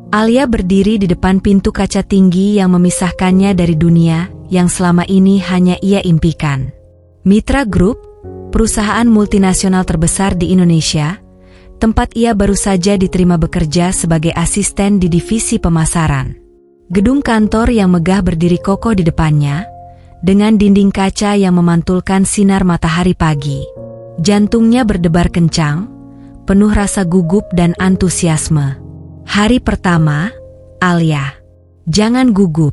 Alia berdiri di depan pintu kaca tinggi yang memisahkannya dari dunia yang selama ini hanya ia impikan. Mitra Group, perusahaan multinasional terbesar di Indonesia, tempat ia baru saja diterima bekerja sebagai asisten di divisi pemasaran. Gedung kantor yang megah berdiri kokoh di depannya, dengan dinding kaca yang memantulkan sinar matahari pagi. Jantungnya berdebar kencang, penuh rasa gugup dan antusiasme. Hari pertama, Alia. Jangan gugup,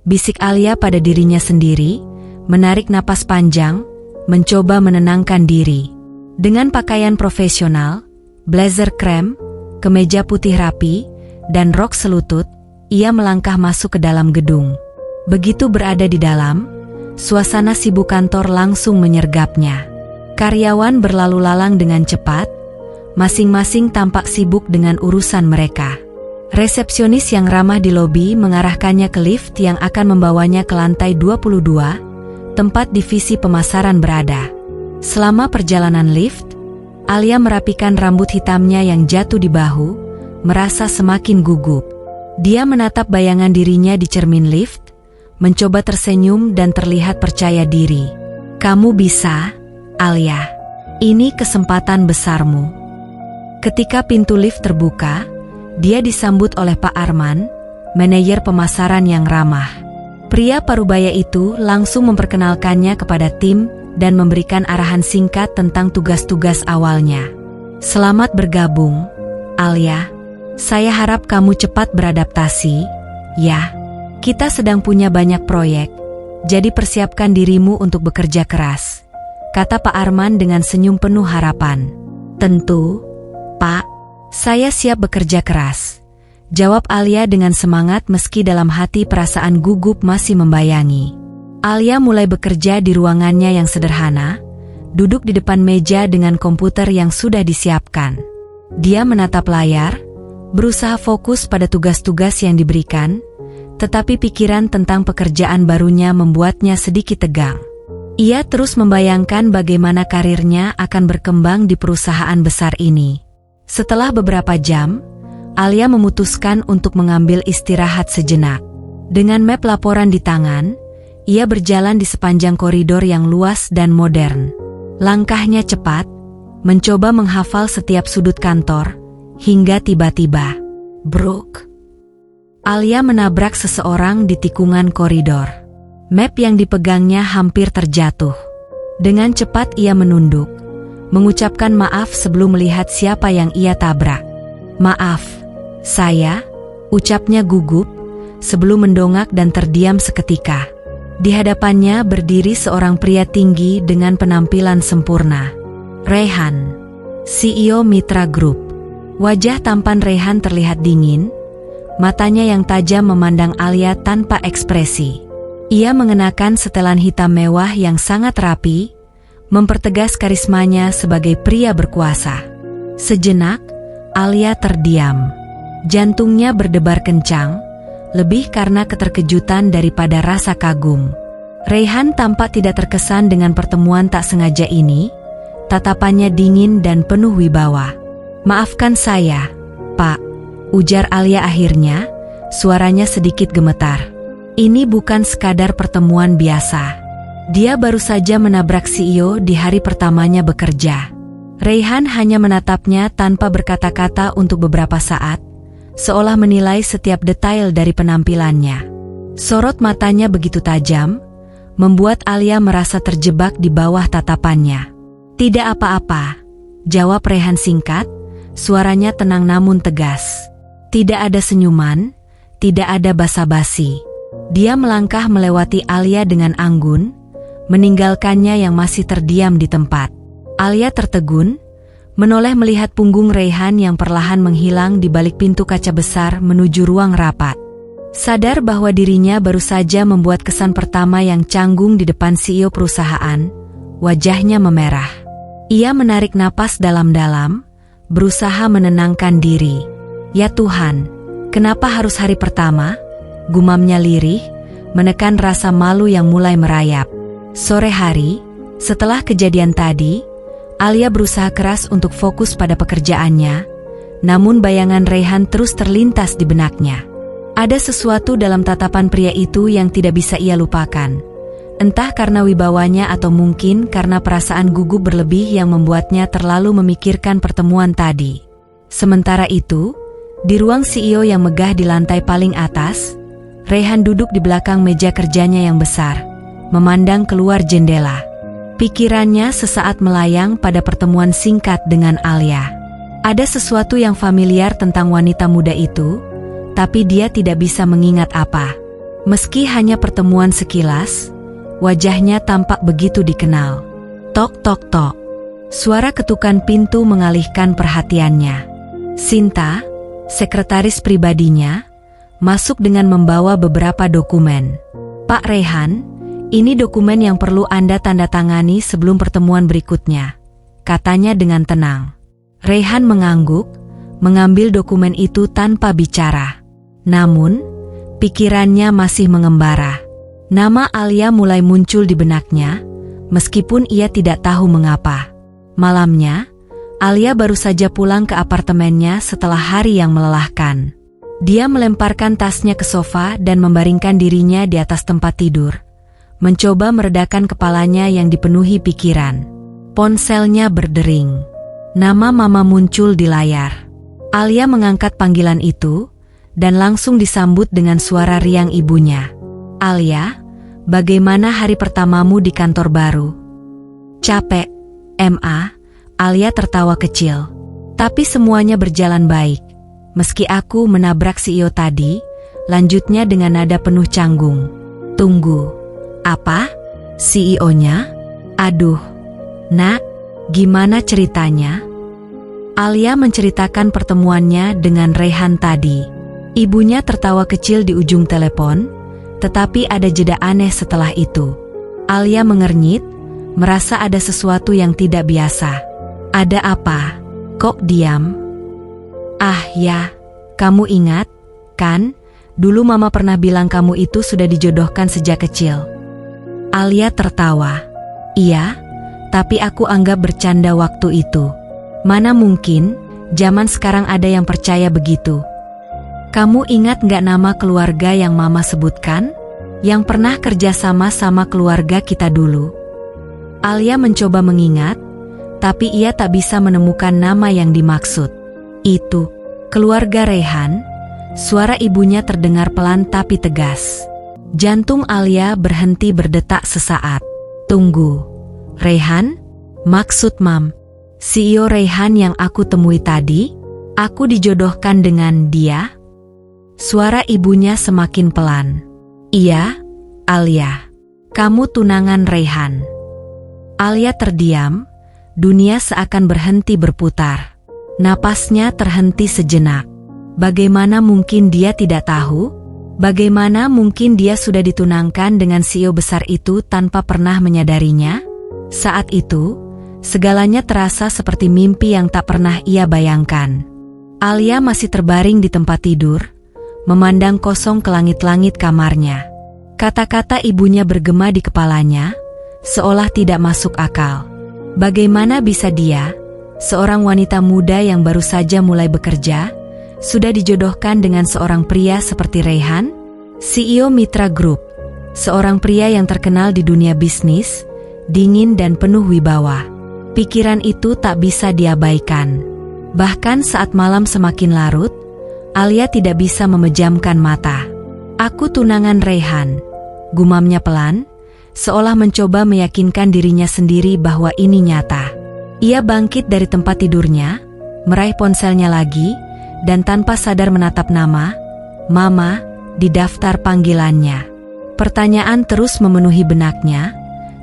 bisik Alia pada dirinya sendiri, menarik napas panjang, mencoba menenangkan diri. Dengan pakaian profesional, blazer krem, kemeja putih rapi, dan rok selutut, ia melangkah masuk ke dalam gedung. Begitu berada di dalam, suasana sibuk kantor langsung menyergapnya. Karyawan berlalu lalang dengan cepat, masing-masing tampak sibuk dengan urusan mereka. Resepsionis yang ramah di lobi mengarahkannya ke lift yang akan membawanya ke lantai 22, tempat divisi pemasaran berada. Selama perjalanan lift, Alia merapikan rambut hitamnya yang jatuh di bahu, merasa semakin gugup. Dia menatap bayangan dirinya di cermin lift, mencoba tersenyum dan terlihat percaya diri. Kamu bisa, Alia. Ini kesempatan besarmu. Ketika pintu lift terbuka, dia disambut oleh Pak Arman, manajer pemasaran yang ramah. Pria parubaya itu langsung memperkenalkannya kepada tim dan memberikan arahan singkat tentang tugas-tugas awalnya. Selamat bergabung, Alia. Saya harap kamu cepat beradaptasi, ya. Kita sedang punya banyak proyek, jadi persiapkan dirimu untuk bekerja keras, kata Pak Arman dengan senyum penuh harapan. Tentu, Pak. Saya siap bekerja keras, jawab Alia dengan semangat meski dalam hati perasaan gugup masih membayangi. Alia mulai bekerja di ruangannya yang sederhana, duduk di depan meja dengan komputer yang sudah disiapkan. Dia menatap layar, berusaha fokus pada tugas-tugas yang diberikan, tetapi pikiran tentang pekerjaan barunya membuatnya sedikit tegang. Ia terus membayangkan bagaimana karirnya akan berkembang di perusahaan besar ini. Setelah beberapa jam, Alia memutuskan untuk mengambil istirahat sejenak. Dengan map laporan di tangan, ia berjalan di sepanjang koridor yang luas dan modern. Langkahnya cepat, mencoba menghafal setiap sudut kantor, hingga tiba-tiba, bruk. Alia menabrak seseorang di tikungan koridor. Map yang dipegangnya hampir terjatuh. Dengan cepat ia menunduk, mengucapkan maaf sebelum melihat siapa yang ia tabrak. Maaf, saya, ucapnya gugup, sebelum mendongak dan terdiam seketika. Di hadapannya berdiri seorang pria tinggi dengan penampilan sempurna. Rehan, CEO Mitra Group. Wajah tampan Rehan terlihat dingin, matanya yang tajam memandang Alia tanpa ekspresi. Ia mengenakan setelan hitam mewah yang sangat rapi, mempertegas karismanya sebagai pria berkuasa. Sejenak, Alia terdiam. Jantungnya berdebar kencang, lebih karena keterkejutan daripada rasa kagum. Rehan tampak tidak terkesan dengan pertemuan tak sengaja ini, tatapannya dingin dan penuh wibawa. Maafkan saya, Pak, ujar Alia akhirnya, suaranya sedikit gemetar. Ini bukan sekadar pertemuan biasa. Dia baru saja menabrak CEO di hari pertamanya bekerja. Rehan hanya menatapnya tanpa berkata-kata untuk beberapa saat, seolah menilai setiap detail dari penampilannya. Sorot matanya begitu tajam, membuat Alia merasa terjebak di bawah tatapannya. Tidak apa-apa, jawab Rehan singkat, suaranya tenang namun tegas. Tidak ada senyuman, tidak ada basa-basi. Dia melangkah melewati Alia dengan anggun, meninggalkannya yang masih terdiam di tempat. Alia tertegun, menoleh melihat punggung Rehan yang perlahan menghilang di balik pintu kaca besar menuju ruang rapat. Sadar bahwa dirinya baru saja membuat kesan pertama yang canggung di depan CEO perusahaan, wajahnya memerah. Ia menarik napas dalam-dalam, berusaha menenangkan diri. Ya Tuhan, kenapa harus hari pertama? Gumamnya lirih, menekan rasa malu yang mulai merayap. Sore hari, setelah kejadian tadi, Alia berusaha keras untuk fokus pada pekerjaannya, Namun bayangan Rehan terus terlintas di benaknya. Ada sesuatu dalam tatapan pria itu yang tidak bisa ia lupakan. Entah karena wibawanya atau mungkin karena perasaan gugup berlebih yang membuatnya terlalu memikirkan pertemuan tadi. Sementara itu, di ruang CEO yang megah di lantai paling atas, Rehan duduk di belakang meja kerjanya yang besar, memandang keluar jendela. Pikirannya sesaat melayang pada pertemuan singkat dengan Alia. Ada sesuatu yang familiar tentang wanita muda itu, tapi dia tidak bisa mengingat apa. Meski hanya pertemuan sekilas, wajahnya tampak begitu dikenal. Tok tok tok. Suara ketukan pintu mengalihkan perhatiannya. Sinta, sekretaris pribadinya, masuk dengan membawa beberapa dokumen. Pak Rehan, ini dokumen yang perlu Anda tanda tangani sebelum pertemuan berikutnya, katanya dengan tenang. Rehan mengangguk, mengambil dokumen itu tanpa bicara. Namun, pikirannya masih mengembara. Nama Alia mulai muncul di benaknya, meskipun ia tidak tahu mengapa. Malamnya, Alia baru saja pulang ke apartemennya setelah hari yang melelahkan. Dia melemparkan tasnya ke sofa dan membaringkan dirinya di atas tempat tidur, mencoba meredakan kepalanya yang dipenuhi pikiran. Ponselnya berdering. Nama Mama muncul di layar. Alia mengangkat panggilan itu, dan langsung disambut dengan suara riang ibunya. Alia, bagaimana hari pertamamu di kantor baru? Capek, Ma. Alia tertawa kecil. Tapi semuanya berjalan baik. Meski aku menabrak CEO tadi, lanjutnya dengan nada penuh canggung. Tunggu, apa? CEO-nya? Aduh, Nak, gimana ceritanya? Alia menceritakan pertemuannya dengan Rehan tadi. Ibunya tertawa kecil di ujung telepon, tetapi ada jeda aneh setelah itu. Alia mengernyit, merasa ada sesuatu yang tidak biasa. Ada apa? Kok diam? Ah ya, kamu ingat, kan? Dulu Mama pernah bilang kamu itu sudah dijodohkan sejak kecil. Alia tertawa. Iya, tapi aku anggap bercanda waktu itu. Mana mungkin, zaman sekarang ada yang percaya begitu. Kamu ingat gak nama keluarga yang Mama sebutkan? Yang pernah kerja sama keluarga kita dulu. Alia mencoba mengingat, tapi ia tak bisa menemukan nama yang dimaksud. Itu, keluarga Rehan. Suara ibunya terdengar pelan tapi tegas. Jantung Alia berhenti berdetak sesaat. Tunggu, Rehan? Maksud Mam, CEO Rehan yang aku temui tadi? Aku dijodohkan dengan dia? Suara ibunya semakin pelan. Iya, Alia. Kamu tunangan Rehan. Alia terdiam, dunia seakan berhenti berputar. Napasnya terhenti sejenak. Bagaimana mungkin dia tidak tahu? Bagaimana mungkin dia sudah ditunangkan dengan CEO besar itu tanpa pernah menyadarinya? Saat itu, segalanya terasa seperti mimpi yang tak pernah ia bayangkan. Alia masih terbaring di tempat tidur, memandang kosong ke langit-langit kamarnya. Kata-kata ibunya bergema di kepalanya, seolah tidak masuk akal. Bagaimana bisa dia, seorang wanita muda yang baru saja mulai bekerja, sudah dijodohkan dengan seorang pria seperti Rehan, CEO Mitra Group, seorang pria yang terkenal di dunia bisnis, dingin dan penuh wibawa. Pikiran itu tak bisa diabaikan. Bahkan saat malam semakin larut, Alia tidak bisa memejamkan mata. Aku tunangan Rehan, gumamnya pelan, seolah mencoba meyakinkan dirinya sendiri bahwa ini nyata. Ia bangkit dari tempat tidurnya, meraih ponselnya lagi, dan tanpa sadar menatap nama, Mama, di daftar panggilannya. Pertanyaan terus memenuhi benaknya,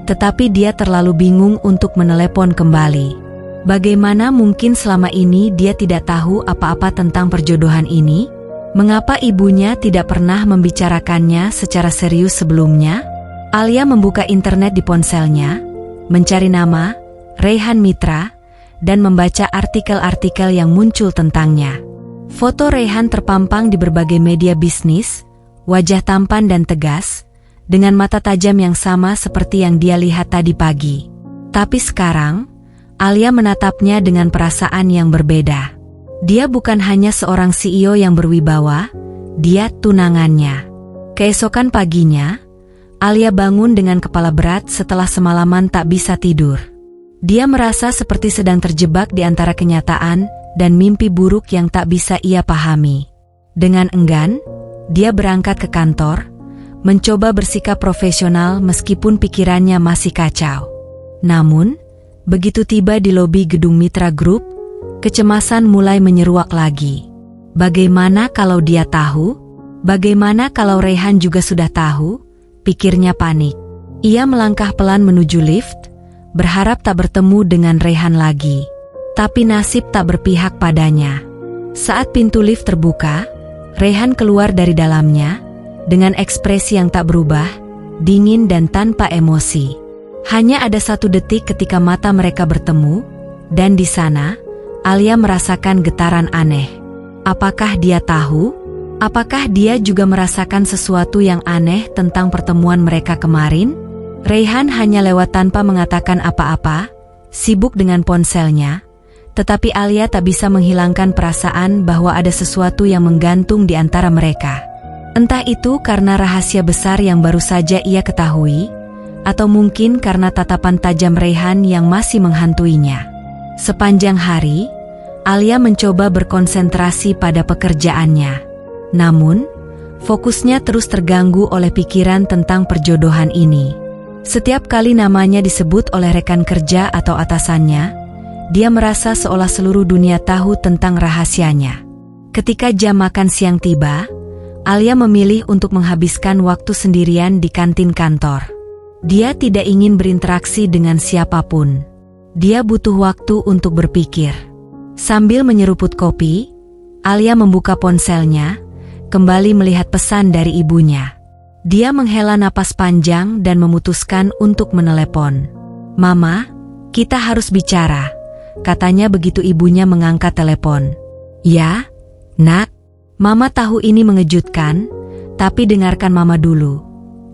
tetapi dia terlalu bingung untuk menelepon kembali. Bagaimana mungkin selama ini dia tidak tahu apa-apa tentang perjodohan ini? Mengapa ibunya tidak pernah membicarakannya secara serius sebelumnya? Alia membuka internet di ponselnya, mencari nama Rehan Mitra, dan membaca artikel-artikel yang muncul tentangnya. Foto Rehan terpampang di berbagai media bisnis, wajah tampan dan tegas, dengan mata tajam yang sama seperti yang dia lihat tadi pagi. Tapi sekarang, Alia menatapnya dengan perasaan yang berbeda. Dia bukan hanya seorang CEO yang berwibawa, dia tunangannya. Keesokan paginya, Alia bangun dengan kepala berat setelah semalaman tak bisa tidur. Dia merasa seperti sedang terjebak di antara kenyataan dan mimpi buruk yang tak bisa ia pahami. Dengan enggan, dia berangkat ke kantor, mencoba bersikap profesional meskipun pikirannya masih kacau. Namun, begitu tiba di lobi gedung Mitra Group, kecemasan mulai menyeruak lagi. Bagaimana kalau dia tahu? Bagaimana kalau Rehan juga sudah tahu? Pikirnya panik. Ia melangkah pelan menuju lift, berharap tak bertemu dengan Rehan lagi. Tapi nasib tak berpihak padanya. Saat pintu lift terbuka, Rehan keluar dari dalamnya, dengan ekspresi yang tak berubah, dingin dan tanpa emosi. Hanya ada satu detik ketika mata mereka bertemu, dan di sana, Alia merasakan getaran aneh. Apakah dia tahu? Apakah dia juga merasakan sesuatu yang aneh tentang pertemuan mereka kemarin? Rehan hanya lewat tanpa mengatakan apa-apa, sibuk dengan ponselnya, tetapi Alia tak bisa menghilangkan perasaan bahwa ada sesuatu yang menggantung di antara mereka. Entah itu karena rahasia besar yang baru saja ia ketahui, atau mungkin karena tatapan tajam Rehan yang masih menghantuinya. Sepanjang hari, Alia mencoba berkonsentrasi pada pekerjaannya. Namun, fokusnya terus terganggu oleh pikiran tentang perjodohan ini. Setiap kali namanya disebut oleh rekan kerja atau atasannya, dia merasa seolah seluruh dunia tahu tentang rahasianya. Ketika jam makan siang tiba, Alia memilih untuk menghabiskan waktu sendirian di kantin kantor. Dia tidak ingin berinteraksi dengan siapapun. Dia butuh waktu untuk berpikir. Sambil menyeruput kopi, Alia membuka ponselnya, kembali melihat pesan dari ibunya. Dia menghela napas panjang dan memutuskan untuk menelepon. "Mama, kita harus bicara," katanya begitu ibunya mengangkat telepon. "Ya, Nak." Mama tahu ini mengejutkan, tapi dengarkan Mama dulu,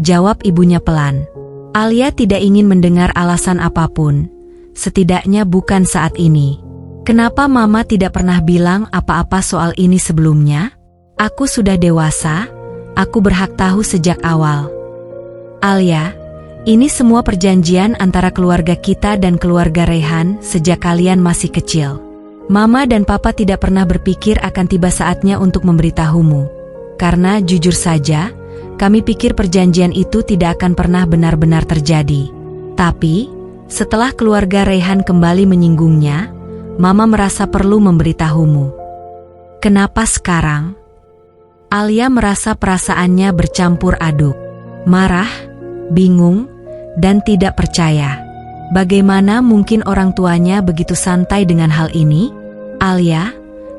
jawab ibunya pelan. Alia tidak ingin mendengar alasan apapun, setidaknya bukan saat ini. "Kenapa Mama tidak pernah bilang apa-apa soal ini sebelumnya? Aku sudah dewasa, aku berhak tahu sejak awal." "Alia, ini semua perjanjian antara keluarga kita dan keluarga Rehan sejak kalian masih kecil. Mama dan Papa tidak pernah berpikir akan tiba saatnya untuk memberitahumu. Karena jujur saja, kami pikir perjanjian itu tidak akan pernah benar-benar terjadi. Tapi, setelah keluarga Rehan kembali menyinggungnya, Mama merasa perlu memberitahumu." "Kenapa sekarang?" Alia merasa perasaannya bercampur aduk. Marah, bingung, dan tidak percaya. Bagaimana mungkin orang tuanya begitu santai dengan hal ini? "Alia,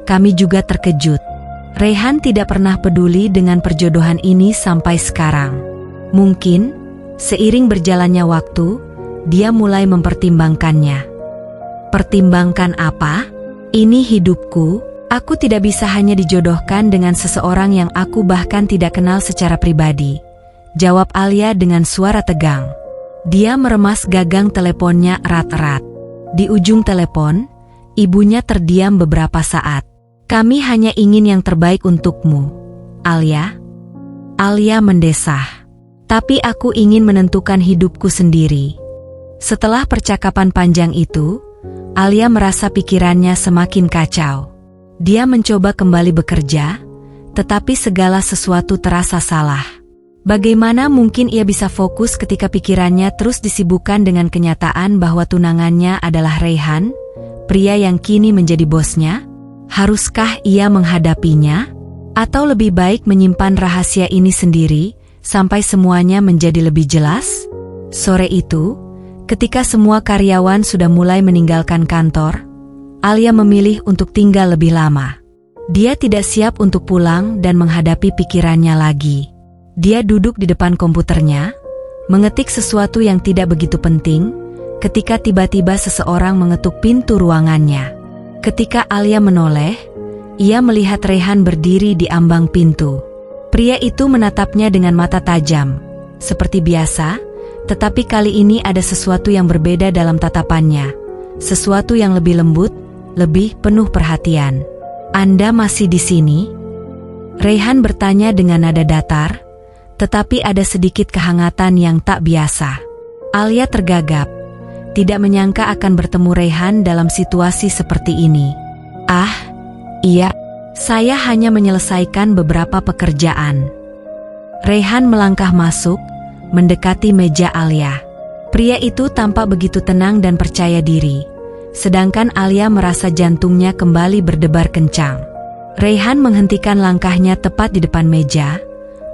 kami juga terkejut. Rehan tidak pernah peduli dengan perjodohan ini sampai sekarang. Mungkin, seiring berjalannya waktu, dia mulai mempertimbangkannya." "Pertimbangkan apa? Ini hidupku. Aku tidak bisa hanya dijodohkan dengan seseorang yang aku bahkan tidak kenal secara pribadi," jawab Alia dengan suara tegang. Dia meremas gagang teleponnya erat-erat. Di ujung telepon, ibunya terdiam beberapa saat. "Kami hanya ingin yang terbaik untukmu, Alia." Alia mendesah. "Tapi aku ingin menentukan hidupku sendiri." Setelah percakapan panjang itu, Alia merasa pikirannya semakin kacau. Dia mencoba kembali bekerja, tetapi segala sesuatu terasa salah. Bagaimana mungkin ia bisa fokus ketika pikirannya terus disibukkan dengan kenyataan bahwa tunangannya adalah Rehan, pria yang kini menjadi bosnya? Haruskah ia menghadapinya? Atau lebih baik menyimpan rahasia ini sendiri, sampai semuanya menjadi lebih jelas? Sore itu, ketika semua karyawan sudah mulai meninggalkan kantor, Alia memilih untuk tinggal lebih lama. Dia tidak siap untuk pulang dan menghadapi pikirannya lagi. Dia duduk di depan komputernya, mengetik sesuatu yang tidak begitu penting, ketika tiba-tiba seseorang mengetuk pintu ruangannya. Ketika Alia menoleh, ia melihat Rehan berdiri di ambang pintu. Pria itu menatapnya dengan mata tajam, seperti biasa, tetapi kali ini ada sesuatu yang berbeda dalam tatapannya, sesuatu yang lebih lembut, lebih penuh perhatian. Anda masih di sini? Raihan bertanya dengan nada datar, tetapi ada sedikit kehangatan yang tak biasa. Alia tergagap, tidak menyangka akan bertemu Raihan dalam situasi seperti ini. Ah, iya, saya hanya menyelesaikan beberapa pekerjaan. Raihan melangkah masuk, mendekati meja Alia. Pria itu tampak begitu tenang dan percaya diri, sedangkan Alia merasa jantungnya kembali berdebar kencang. Raihan menghentikan langkahnya tepat di depan meja,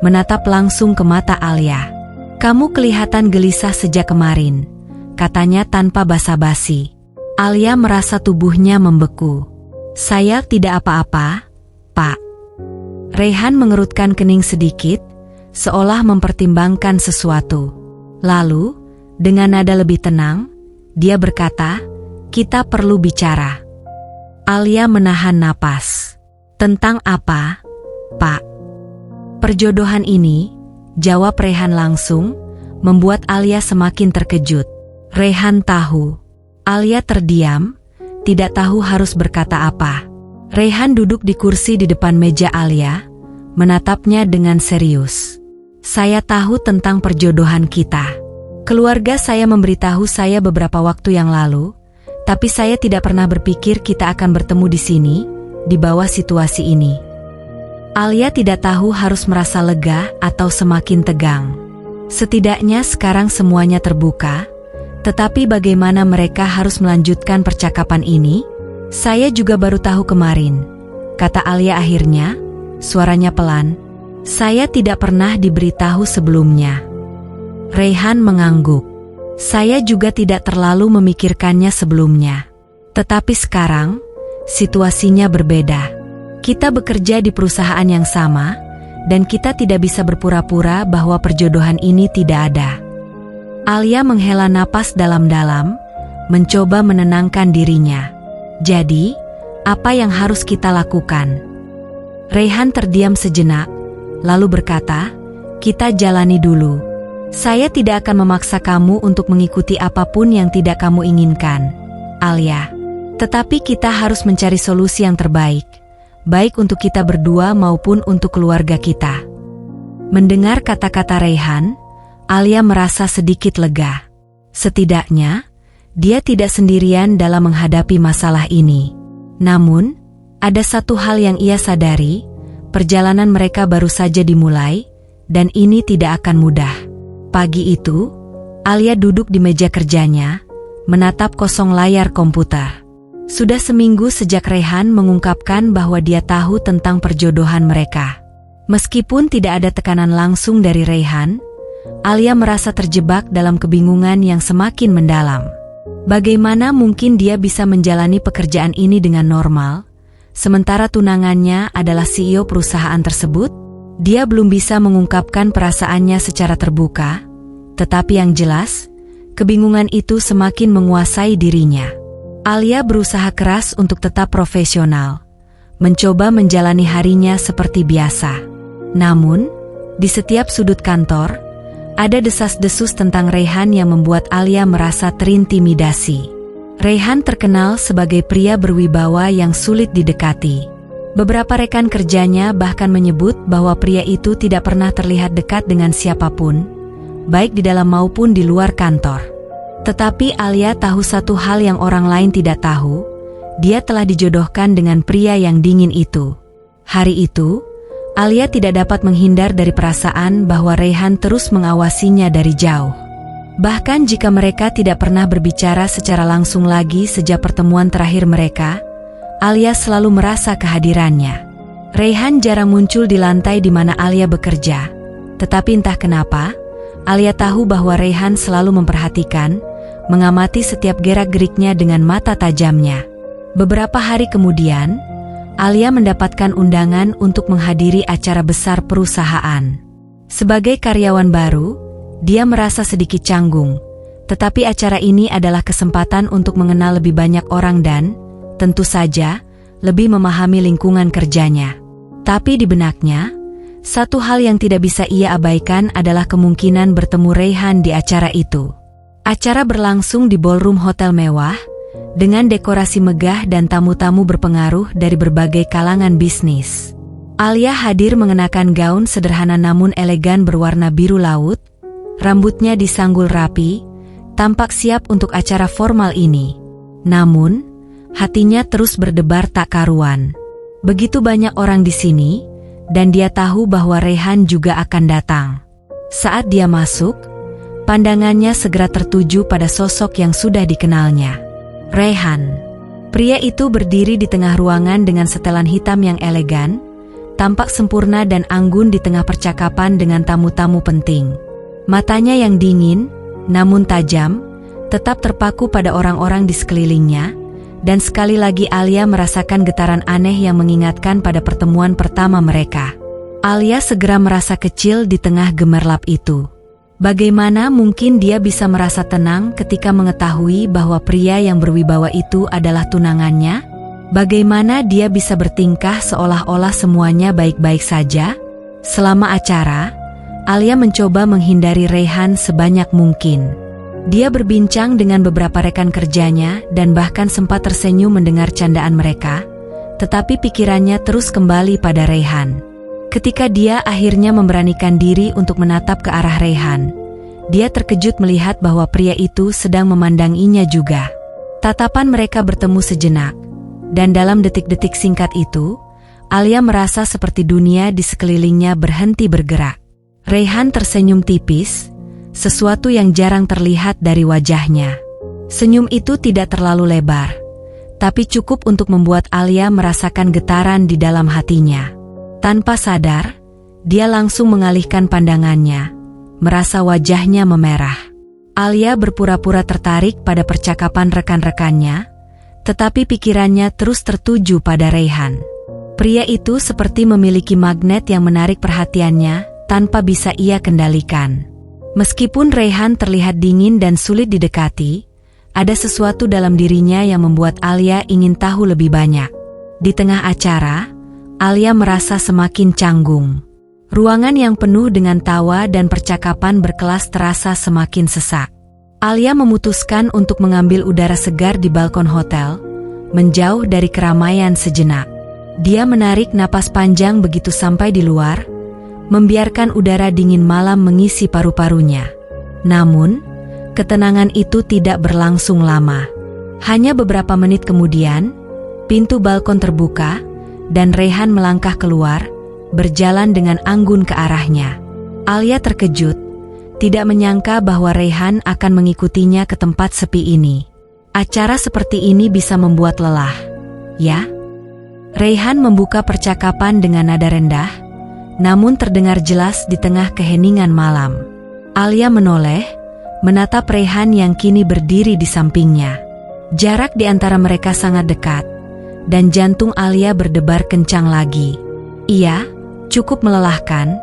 menatap langsung ke mata Alia. "Kamu kelihatan gelisah sejak kemarin," katanya tanpa basa-basi. Alia merasa tubuhnya membeku. "Saya tidak apa-apa, Pak." Raihan mengerutkan kening sedikit, seolah mempertimbangkan sesuatu. Lalu, dengan nada lebih tenang, dia berkata, "Kita perlu bicara." Alia menahan napas. "Tentang apa, Pak?" "Perjodohan ini," jawab Raihan langsung, membuat Alia semakin terkejut. Raihan tahu. Alia terdiam, tidak tahu harus berkata apa. Raihan duduk di kursi di depan meja Alia, menatapnya dengan serius. "Saya tahu tentang perjodohan kita. Keluarga saya memberitahu saya beberapa waktu yang lalu, tapi saya tidak pernah berpikir kita akan bertemu di sini, di bawah situasi ini." Alia tidak tahu harus merasa lega atau semakin tegang. Setidaknya sekarang semuanya terbuka, tetapi bagaimana mereka harus melanjutkan percakapan ini? "Saya juga baru tahu kemarin," kata Alia akhirnya, suaranya pelan. "Saya tidak pernah diberitahu sebelumnya." Raihan mengangguk. "Saya juga tidak terlalu memikirkannya sebelumnya. Tetapi sekarang, situasinya berbeda. Kita bekerja di perusahaan yang sama, dan kita tidak bisa berpura-pura bahwa perjodohan ini tidak ada." Alia menghela napas dalam-dalam, mencoba menenangkan dirinya. "Jadi, apa yang harus kita lakukan?" Raihan terdiam sejenak, lalu berkata, "Kita jalani dulu. Saya tidak akan memaksa kamu untuk mengikuti apapun yang tidak kamu inginkan, Alia. Tetapi kita harus mencari solusi yang terbaik, baik untuk kita berdua maupun untuk keluarga kita." Mendengar kata-kata Raihan, Alia merasa sedikit lega. Setidaknya, dia tidak sendirian dalam menghadapi masalah ini. Namun, ada satu hal yang ia sadari, perjalanan mereka baru saja dimulai, dan ini tidak akan mudah. Pagi itu, Alia duduk di meja kerjanya, menatap kosong layar komputer. Sudah seminggu sejak Raihan mengungkapkan bahwa dia tahu tentang perjodohan mereka. Meskipun tidak ada tekanan langsung dari Raihan, Alia merasa terjebak dalam kebingungan yang semakin mendalam. Bagaimana mungkin dia bisa menjalani pekerjaan ini dengan normal, sementara tunangannya adalah CEO perusahaan tersebut? Dia belum bisa mengungkapkan perasaannya secara terbuka, tetapi yang jelas, kebingungan itu semakin menguasai dirinya. Alia berusaha keras untuk tetap profesional, mencoba menjalani harinya seperti biasa. Namun, di setiap sudut kantor, ada desas-desus tentang Raihan yang membuat Alia merasa terintimidasi. Raihan terkenal sebagai pria berwibawa yang sulit didekati. Beberapa rekan kerjanya bahkan menyebut bahwa pria itu tidak pernah terlihat dekat dengan siapapun, baik di dalam maupun di luar kantor. Tetapi Alia tahu satu hal yang orang lain tidak tahu, dia telah dijodohkan dengan pria yang dingin itu. Hari itu, Alia tidak dapat menghindar dari perasaan bahwa Raihan terus mengawasinya dari jauh. Bahkan jika mereka tidak pernah berbicara secara langsung lagi sejak pertemuan terakhir mereka, Alia selalu merasa kehadirannya. Raihan jarang muncul di lantai di mana Alia bekerja, tetapi entah kenapa, Alia tahu bahwa Raihan selalu memperhatikan, mengamati setiap gerak-geriknya dengan mata tajamnya. Beberapa hari kemudian, Alia mendapatkan undangan untuk menghadiri acara besar perusahaan. Sebagai karyawan baru, dia merasa sedikit canggung, tetapi acara ini adalah kesempatan untuk mengenal lebih banyak orang dan, tentu saja, lebih memahami lingkungan kerjanya. Tapi di benaknya, satu hal yang tidak bisa ia abaikan adalah kemungkinan bertemu Raihan di acara itu. Acara berlangsung di ballroom hotel mewah, dengan dekorasi megah dan tamu-tamu berpengaruh dari berbagai kalangan bisnis. Alia hadir mengenakan gaun sederhana namun elegan berwarna biru laut, rambutnya disanggul rapi, tampak siap untuk acara formal ini. Namun, hatinya terus berdebar tak karuan. Begitu banyak orang di sini, dan dia tahu bahwa Raihan juga akan datang. Saat dia masuk, pandangannya segera tertuju pada sosok yang sudah dikenalnya. Raihan. Pria itu berdiri di tengah ruangan dengan setelan hitam yang elegan, tampak sempurna dan anggun di tengah percakapan dengan tamu-tamu penting. Matanya yang dingin, namun tajam, tetap terpaku pada orang-orang di sekelilingnya, dan sekali lagi Alia merasakan getaran aneh yang mengingatkan pada pertemuan pertama mereka. Alia segera merasa kecil di tengah gemerlap itu. Bagaimana mungkin dia bisa merasa tenang ketika mengetahui bahwa pria yang berwibawa itu adalah tunangannya? Bagaimana dia bisa bertingkah seolah-olah semuanya baik-baik saja? Selama acara, Alia mencoba menghindari Raihan sebanyak mungkin. Dia berbincang dengan beberapa rekan kerjanya dan bahkan sempat tersenyum mendengar candaan mereka, tetapi pikirannya terus kembali pada Raihan. Ketika dia akhirnya memberanikan diri untuk menatap ke arah Raihan, dia terkejut melihat bahwa pria itu sedang memandanginya juga. Tatapan mereka bertemu sejenak, dan dalam detik-detik singkat itu, Alia merasa seperti dunia di sekelilingnya berhenti bergerak. Raihan tersenyum tipis, sesuatu yang jarang terlihat dari wajahnya. Senyum itu tidak terlalu lebar, tapi cukup untuk membuat Alia merasakan getaran di dalam hatinya. Tanpa sadar, dia langsung mengalihkan pandangannya, merasa wajahnya memerah. Alia berpura-pura tertarik pada percakapan rekan-rekannya, tetapi pikirannya terus tertuju pada Raihan. Pria itu seperti memiliki magnet yang menarik perhatiannya tanpa bisa ia kendalikan. Meskipun Raihan terlihat dingin dan sulit didekati, ada sesuatu dalam dirinya yang membuat Alia ingin tahu lebih banyak. Di tengah acara, Alia merasa semakin canggung. Ruangan yang penuh dengan tawa dan percakapan berkelas terasa semakin sesak. Alia memutuskan untuk mengambil udara segar di balkon hotel, menjauh dari keramaian sejenak. Dia menarik napas panjang begitu sampai di luar, membiarkan udara dingin malam mengisi paru-parunya. Namun, ketenangan itu tidak berlangsung lama. Hanya beberapa menit kemudian, pintu balkon terbuka, dan Raihan melangkah keluar, berjalan dengan anggun ke arahnya. Alia terkejut, tidak menyangka bahwa Raihan akan mengikutinya ke tempat sepi ini. Acara seperti ini bisa membuat lelah, ya? Raihan membuka percakapan dengan nada rendah, namun terdengar jelas di tengah keheningan malam. Alia menoleh, menatap Raihan yang kini berdiri di sampingnya. Jarak di antara mereka sangat dekat, dan jantung Alia berdebar kencang lagi. Iya, cukup melelahkan,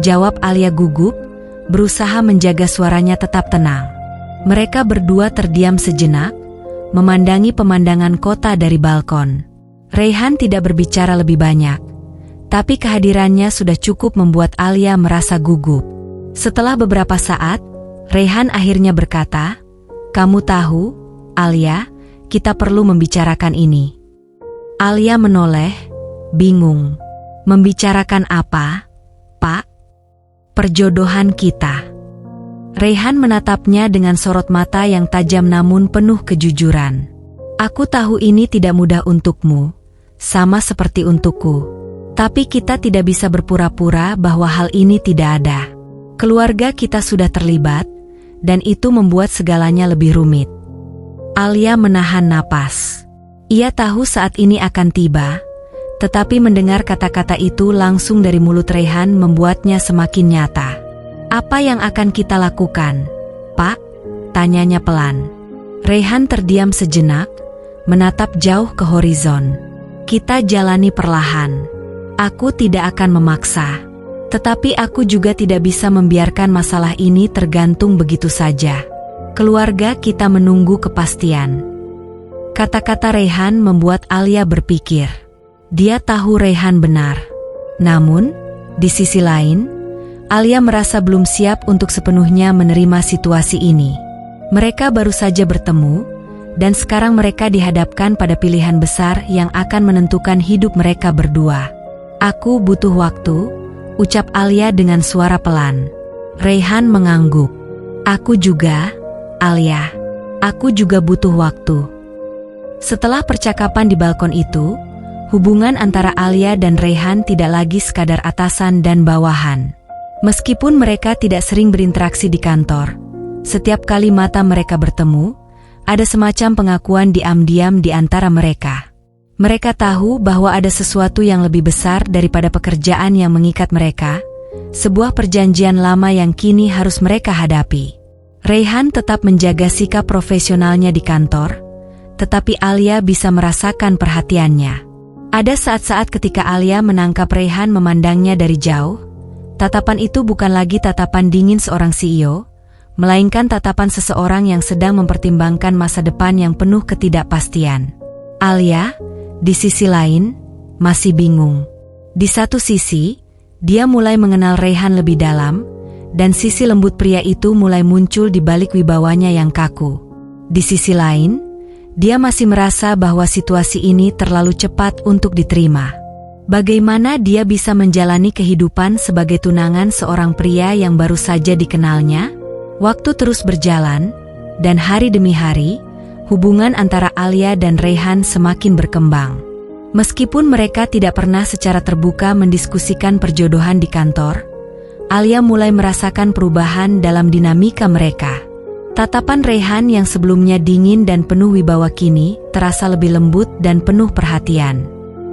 jawab Alia gugup, berusaha menjaga suaranya tetap tenang. Mereka berdua terdiam sejenak, memandangi pemandangan kota dari balkon. Raihan tidak berbicara lebih banyak, tapi kehadirannya sudah cukup membuat Alia merasa gugup. Setelah beberapa saat, Raihan akhirnya berkata, "Kamu tahu, Alia, kita perlu membicarakan ini." Alia menoleh, bingung. Membicarakan apa, Pak? Perjodohan kita. Raihan menatapnya dengan sorot mata yang tajam namun penuh kejujuran. Aku tahu ini tidak mudah untukmu, sama seperti untukku. Tapi kita tidak bisa berpura-pura bahwa hal ini tidak ada. Keluarga kita sudah terlibat, dan itu membuat segalanya lebih rumit. Alia menahan napas. Ia tahu saat ini akan tiba, tetapi mendengar kata-kata itu langsung dari mulut Raihan membuatnya semakin nyata. Apa yang akan kita lakukan, Pak? Tanyanya pelan. Raihan terdiam sejenak, menatap jauh ke horizon. Kita jalani perlahan. Aku tidak akan memaksa. Tetapi aku juga tidak bisa membiarkan masalah ini tergantung begitu saja. Keluarga kita menunggu kepastian. Kata-kata Raihan membuat Alia berpikir. Dia tahu Raihan benar. Namun, di sisi lain, Alia merasa belum siap untuk sepenuhnya menerima situasi ini. Mereka baru saja bertemu, Dan sekarang mereka dihadapkan pada pilihan besar yang akan menentukan hidup mereka berdua. Aku butuh waktu, ucap Alia dengan suara pelan. Raihan mengangguk. Aku juga, Alia. Aku juga butuh waktu. Setelah percakapan di balkon itu, hubungan antara Alia dan Raihan tidak lagi sekadar atasan dan bawahan. Meskipun mereka tidak sering berinteraksi di kantor, setiap kali mata mereka bertemu, ada semacam pengakuan diam-diam di antara mereka. Mereka tahu bahwa ada sesuatu yang lebih besar daripada pekerjaan yang mengikat mereka, sebuah perjanjian lama yang kini harus mereka hadapi. Raihan tetap menjaga sikap profesionalnya di kantor, tetapi Alia bisa merasakan perhatiannya. Ada saat-saat ketika Alia menangkap Raihan memandangnya dari jauh. Tatapan itu bukan lagi tatapan dingin seorang CEO, melainkan tatapan seseorang yang sedang mempertimbangkan masa depan yang penuh ketidakpastian. Alia, di sisi lain, masih bingung. Di satu sisi, dia mulai mengenal Raihan lebih dalam, dan sisi lembut pria itu mulai muncul di balik wibawanya yang kaku. Di sisi lain, dia masih merasa bahwa situasi ini terlalu cepat untuk diterima. Bagaimana dia bisa menjalani kehidupan sebagai tunangan seorang pria yang baru saja dikenalnya? Waktu terus berjalan, dan hari demi hari, hubungan antara Alia dan Raihan semakin berkembang. Meskipun mereka tidak pernah secara terbuka mendiskusikan perjodohan di kantor, Alia mulai merasakan perubahan dalam dinamika mereka. Tatapan Raihan yang sebelumnya dingin dan penuh wibawa kini terasa lebih lembut dan penuh perhatian.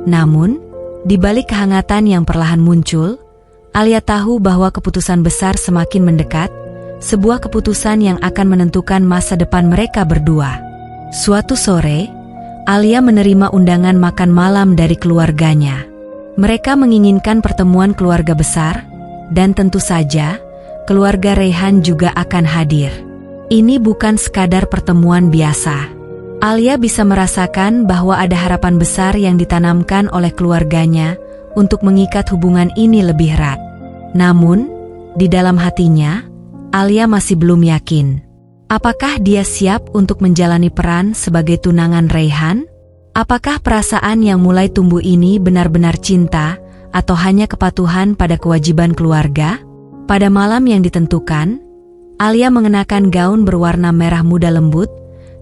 Namun, di balik kehangatan yang perlahan muncul, Alia tahu bahwa keputusan besar semakin mendekat, sebuah keputusan yang akan menentukan masa depan mereka berdua. Suatu sore, Alia menerima undangan makan malam dari keluarganya. Mereka menginginkan pertemuan keluarga besar, dan tentu saja, keluarga Raihan juga akan hadir. Ini bukan sekadar pertemuan biasa. Alia bisa merasakan bahwa ada harapan besar yang ditanamkan oleh keluarganya untuk mengikat hubungan ini lebih erat. Namun, di dalam hatinya, Alia masih belum yakin. Apakah dia siap untuk menjalani peran sebagai tunangan Raihan? Apakah perasaan yang mulai tumbuh ini benar-benar cinta atau hanya kepatuhan pada kewajiban keluarga? Pada malam yang ditentukan, Alia mengenakan gaun berwarna merah muda lembut,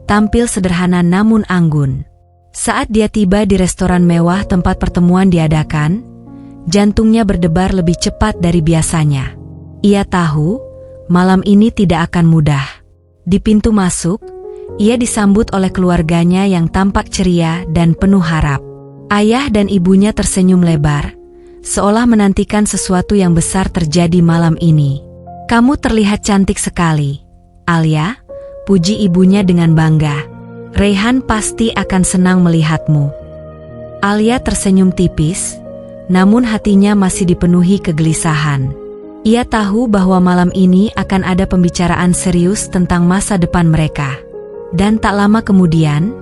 tampil sederhana namun anggun. Saat dia tiba di restoran mewah tempat pertemuan diadakan, jantungnya berdebar lebih cepat dari biasanya. Ia tahu, malam ini tidak akan mudah. Di pintu masuk, ia disambut oleh keluarganya yang tampak ceria dan penuh harap. Ayah dan ibunya tersenyum lebar, seolah menantikan sesuatu yang besar terjadi malam ini. Kamu terlihat cantik sekali, Alia, puji ibunya dengan bangga. Raihan pasti akan senang melihatmu. Alia tersenyum tipis, namun hatinya masih dipenuhi kegelisahan. Ia tahu bahwa malam ini akan ada pembicaraan serius tentang masa depan mereka. Dan tak lama kemudian,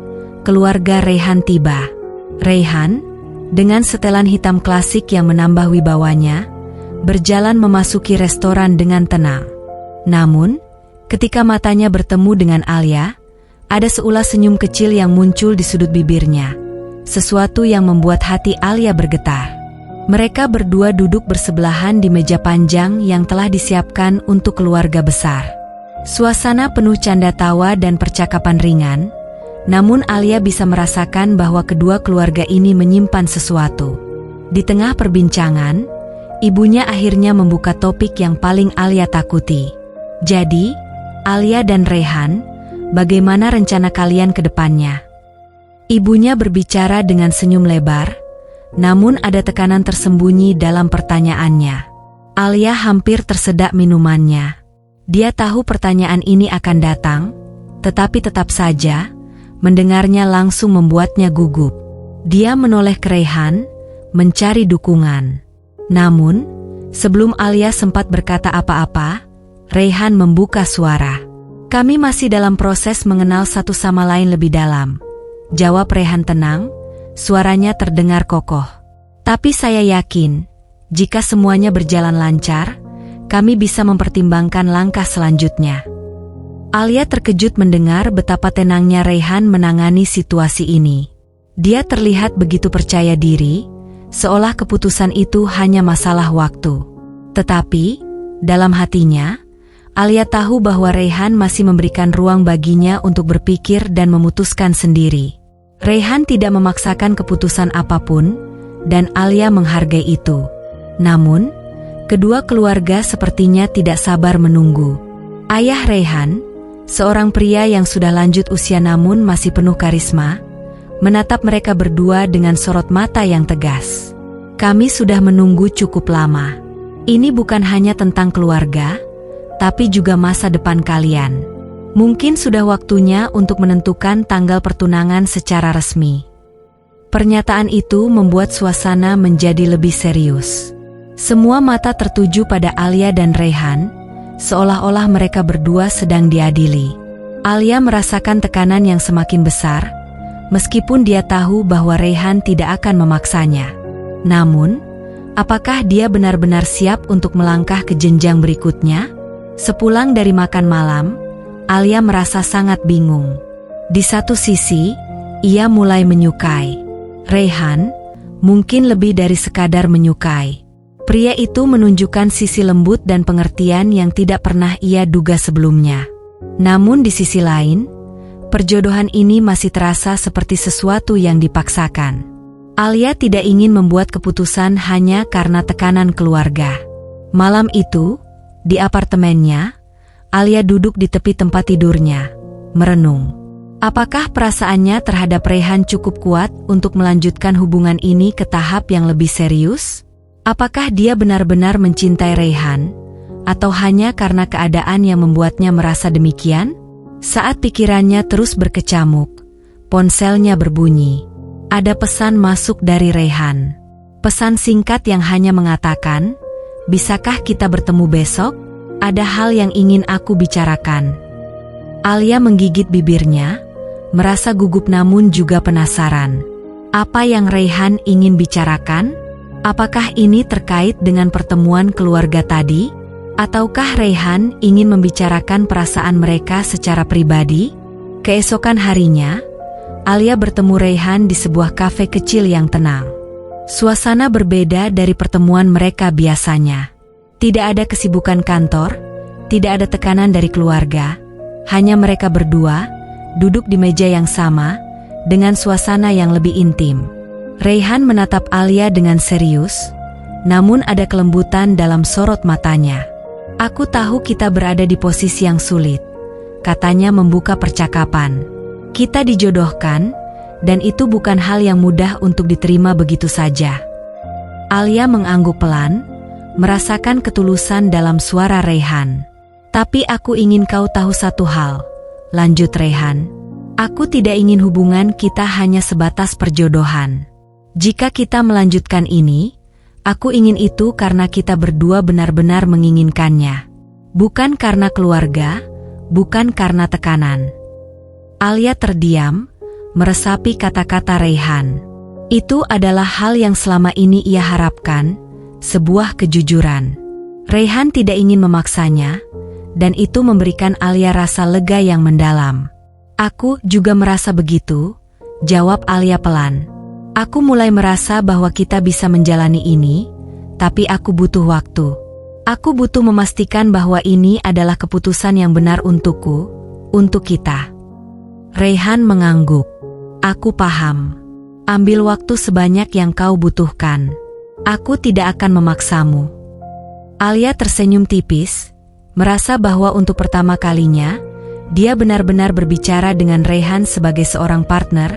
keluarga Raihan tiba. Raihan, dengan setelan hitam klasik yang menambah wibawanya, berjalan memasuki restoran dengan tenang. Namun, ketika matanya bertemu dengan Alia, ada seulas senyum kecil yang muncul di sudut bibirnya. Sesuatu yang membuat hati Alia bergetar. Mereka berdua duduk bersebelahan di meja panjang yang telah disiapkan untuk keluarga besar. Suasana penuh canda tawa dan percakapan ringan, namun Alia bisa merasakan bahwa kedua keluarga ini menyimpan sesuatu. Di tengah perbincangan, ibunya akhirnya membuka topik yang paling Alia takuti. Jadi, Alia dan Raihan, bagaimana rencana kalian ke depannya? Ibunya berbicara dengan senyum lebar, namun ada tekanan tersembunyi dalam pertanyaannya. Alia hampir tersedak minumannya. Dia tahu pertanyaan ini akan datang, tetapi tetap saja, mendengarnya langsung membuatnya gugup. Dia menoleh ke Raihan, mencari dukungan. Namun, sebelum Alia sempat berkata apa-apa, Raihan membuka suara. Kami masih dalam proses mengenal satu sama lain lebih dalam, jawab Raihan tenang. Suaranya terdengar kokoh. Tapi saya yakin, jika semuanya berjalan lancar, kami bisa mempertimbangkan langkah selanjutnya. Alia terkejut mendengar betapa tenangnya Raihan menangani situasi ini. Dia terlihat begitu percaya diri, seolah keputusan itu hanya masalah waktu. Tetapi, dalam hatinya, Alia tahu bahwa Raihan masih memberikan ruang baginya untuk berpikir dan memutuskan sendiri. Raihan tidak memaksakan keputusan apapun, dan Alia menghargai itu. Namun, kedua keluarga sepertinya tidak sabar menunggu. Ayah Raihan, seorang pria yang sudah lanjut usia namun masih penuh karisma, menatap mereka berdua dengan sorot mata yang tegas. Kami sudah menunggu cukup lama. Ini bukan hanya tentang keluarga, tapi juga masa depan kalian. Mungkin sudah waktunya untuk menentukan tanggal pertunangan secara resmi. Pernyataan itu membuat suasana menjadi lebih serius. Semua mata tertuju pada Alia dan Raihan, seolah-olah mereka berdua sedang diadili. Alia merasakan tekanan yang semakin besar, meskipun dia tahu bahwa Raihan tidak akan memaksanya. Namun, apakah dia benar-benar siap untuk melangkah ke jenjang berikutnya? Sepulang dari makan malam, Alia merasa sangat bingung. Di satu sisi, ia mulai menyukai Raihan, mungkin lebih dari sekadar menyukai. Pria itu menunjukkan sisi lembut dan pengertian yang tidak pernah ia duga sebelumnya. Namun di sisi lain, perjodohan ini masih terasa seperti sesuatu yang dipaksakan. Alia tidak ingin membuat keputusan hanya karena tekanan keluarga. Malam itu, di apartemennya, Alia duduk di tepi tempat tidurnya, merenung. Apakah perasaannya terhadap Raihan cukup kuat untuk melanjutkan hubungan ini ke tahap yang lebih serius? Apakah dia benar-benar mencintai Raihan, atau hanya karena keadaan yang membuatnya merasa demikian? Saat pikirannya terus berkecamuk, ponselnya berbunyi. Ada pesan masuk dari Raihan. Pesan singkat yang hanya mengatakan, "Bisakah kita bertemu besok? Ada hal yang ingin aku bicarakan." Alia menggigit bibirnya, merasa gugup namun juga penasaran. Apa yang Raihan ingin bicarakan? Apakah ini terkait dengan pertemuan keluarga tadi? Ataukah Raihan ingin membicarakan perasaan mereka secara pribadi? Keesokan harinya, Alia bertemu Raihan di sebuah kafe kecil yang tenang. Suasana berbeda dari pertemuan mereka biasanya. Tidak ada kesibukan kantor, tidak ada tekanan dari keluarga, hanya mereka berdua, duduk di meja yang sama, dengan suasana yang lebih intim. Raihan menatap Alia dengan serius, namun ada kelembutan dalam sorot matanya. "Aku tahu kita berada di posisi yang sulit," katanya membuka percakapan. "Kita dijodohkan, dan itu bukan hal yang mudah untuk diterima begitu saja." Alia mengangguk pelan, merasakan ketulusan dalam suara Raihan. "Tapi aku ingin kau tahu satu hal," lanjut Raihan. "Aku tidak ingin hubungan kita hanya sebatas perjodohan. Jika kita melanjutkan ini, aku ingin itu karena kita berdua benar-benar menginginkannya. Bukan karena keluarga, bukan karena tekanan." Alia terdiam, meresapi kata-kata Raihan. Itu adalah hal yang selama ini ia harapkan, sebuah kejujuran. Raihan tidak ingin memaksanya, dan itu memberikan Alia rasa lega yang mendalam. "Aku juga merasa begitu," jawab Alia pelan. "Aku mulai merasa bahwa kita bisa menjalani ini, tapi aku butuh waktu. Aku butuh memastikan bahwa ini adalah keputusan yang benar untukku, untuk kita." Raihan mengangguk. "Aku paham. Ambil waktu sebanyak yang kau butuhkan. Aku tidak akan memaksamu." Alia tersenyum tipis, merasa bahwa untuk pertama kalinya, dia benar-benar berbicara dengan Raihan sebagai seorang partner,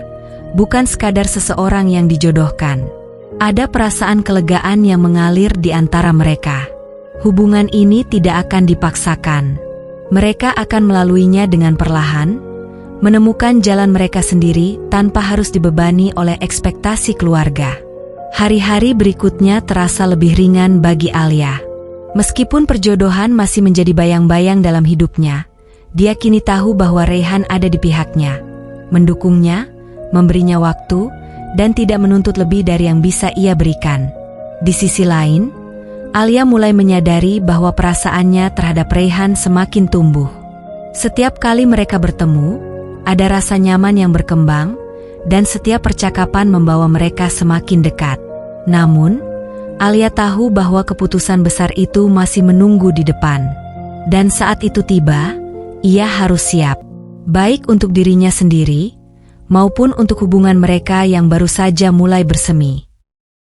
bukan sekadar seseorang yang dijodohkan. Ada perasaan kelegaan yang mengalir di antara mereka. Hubungan ini tidak akan dipaksakan. Mereka akan melaluinya dengan perlahan, menemukan jalan mereka sendiri tanpa harus dibebani oleh ekspektasi keluarga. Hari-hari berikutnya terasa lebih ringan bagi Alia. Meskipun perjodohan masih menjadi bayang-bayang dalam hidupnya, dia kini tahu bahwa Raihan ada di pihaknya, mendukungnya, memberinya waktu, dan tidak menuntut lebih dari yang bisa ia berikan. Di sisi lain, Alia mulai menyadari bahwa perasaannya terhadap Raihan semakin tumbuh. Setiap kali mereka bertemu, ada rasa nyaman yang berkembang, dan setiap percakapan membawa mereka semakin dekat. Namun, Alia tahu bahwa keputusan besar itu masih menunggu di depan. Dan saat itu tiba, ia harus siap. Baik untuk dirinya sendiri, maupun untuk hubungan mereka yang baru saja mulai bersemi.